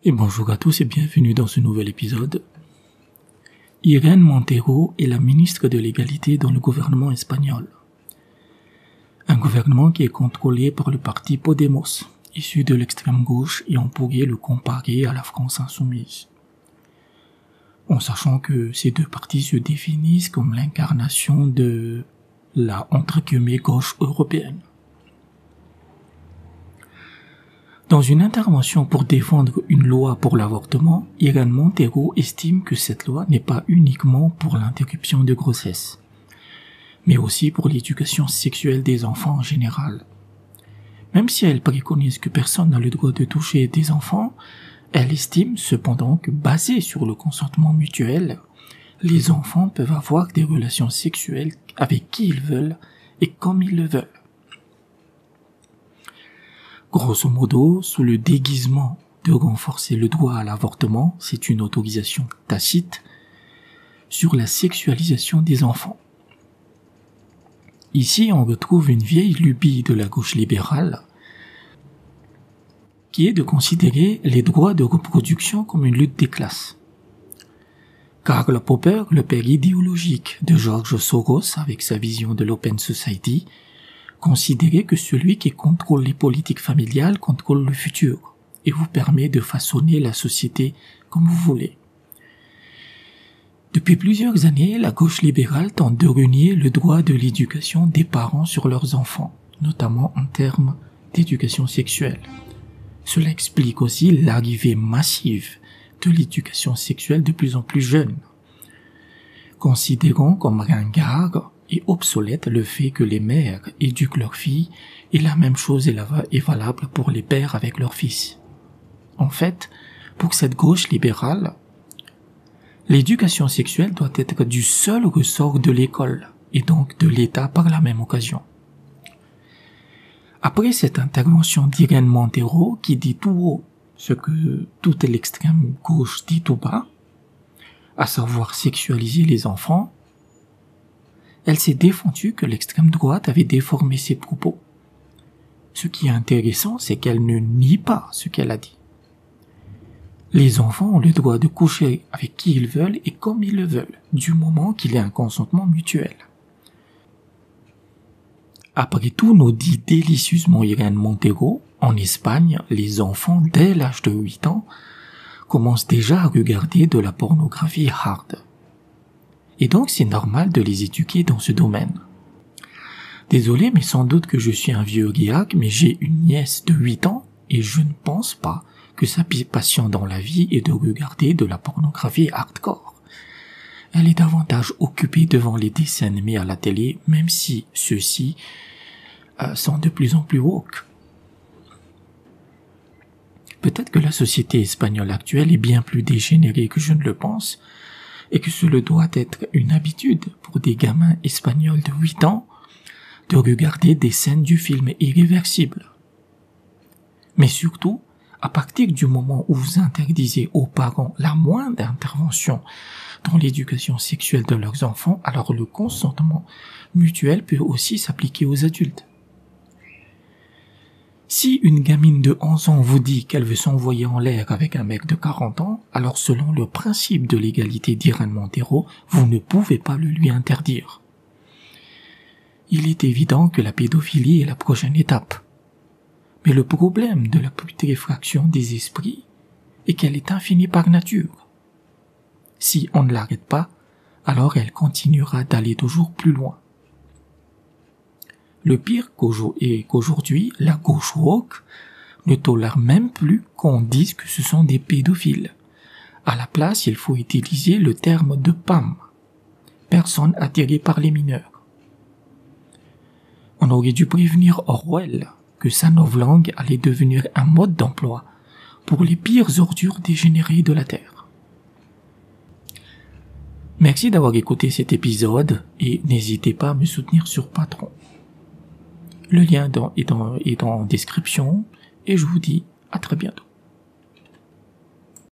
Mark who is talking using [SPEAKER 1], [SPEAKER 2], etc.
[SPEAKER 1] Et bonjour à tous et bienvenue dans ce nouvel épisode. Irene Montero est la ministre de l'égalité dans le gouvernement espagnol. Un gouvernement qui est contrôlé par le parti Podemos, issu de l'extrême gauche, et on pourrait le comparer à la France insoumise. En sachant que ces deux partis se définissent comme l'incarnation de la entre guillemets gauche européenne. Dans une intervention pour défendre une loi pour l'avortement, Irene Montero estime que cette loi n'est pas uniquement pour l'interruption de grossesse, mais aussi pour l'éducation sexuelle des enfants en général. Même si elle préconise que personne n'a le droit de toucher des enfants, elle estime cependant que basé sur le consentement mutuel, les enfants peuvent avoir des relations sexuelles avec qui ils veulent et comme ils le veulent. Grosso modo, sous le déguisement de renforcer le droit à l'avortement, c'est une autorisation tacite sur la sexualisation des enfants. Ici, on retrouve une vieille lubie de la gauche libérale qui est de considérer les droits de reproduction comme une lutte des classes. Karl Popper, le père idéologique de George Soros avec sa vision de l'Open Society, considérez que celui qui contrôle les politiques familiales contrôle le futur et vous permet de façonner la société comme vous voulez. Depuis plusieurs années, la gauche libérale tente de renier le droit de l'éducation des parents sur leurs enfants, notamment en termes d'éducation sexuelle. Cela explique aussi l'arrivée massive de l'éducation sexuelle de plus en plus jeune. Considérons comme ringard et obsolète le fait que les mères éduquent leurs filles et la même chose est valable pour les pères avec leurs fils. En fait, pour cette gauche libérale, l'éducation sexuelle doit être du seul ressort de l'école et donc de l'État par la même occasion. Après cette intervention d'Irene Montero qui dit tout haut ce que toute l'extrême gauche dit tout bas, à savoir sexualiser les enfants, elle s'est défendue que l'extrême droite avait déformé ses propos. Ce qui est intéressant, c'est qu'elle ne nie pas ce qu'elle a dit. Les enfants ont le droit de coucher avec qui ils veulent et comme ils le veulent, du moment qu'il y a un consentement mutuel. Après tout, nous dit délicieusement Irene Montero, en Espagne, les enfants, dès l'âge de 8 ans, commencent déjà à regarder de la pornographie hard. Et donc c'est normal de les éduquer dans ce domaine. Désolé, mais sans doute que je suis un vieux réac, mais j'ai une nièce de 8 ans et je ne pense pas que sa passion dans la vie est de regarder de la pornographie hardcore. Elle est davantage occupée devant les dessins animés à la télé, même si ceux-ci sont de plus en plus woke. Peut-être que la société espagnole actuelle est bien plus dégénérée que je ne le pense, et que cela doit être une habitude pour des gamins espagnols de 8 ans de regarder des scènes du film Irréversible. Mais surtout, à partir du moment où vous interdisez aux parents la moindre intervention dans l'éducation sexuelle de leurs enfants, alors le consentement mutuel peut aussi s'appliquer aux adultes. Si une gamine de 11 ans vous dit qu'elle veut s'envoyer en l'air avec un mec de 40 ans, alors selon le principe de l'égalité d'Irene Montero, vous ne pouvez pas le lui interdire. Il est évident que la pédophilie est la prochaine étape. Mais le problème de la putréfaction des esprits est qu'elle est infinie par nature. Si on ne l'arrête pas, alors elle continuera d'aller toujours plus loin. Le pire est qu'aujourd'hui, la gauche woke ne tolère même plus qu'on dise que ce sont des pédophiles. À la place, il faut utiliser le terme de PAM, personne attirée par les mineurs. On aurait dû prévenir Orwell que sa novlangue allait devenir un mode d'emploi pour les pires ordures dégénérées de la Terre. Merci d'avoir écouté cet épisode et n'hésitez pas à me soutenir sur Patreon. Le lien est en description et je vous dis à très bientôt.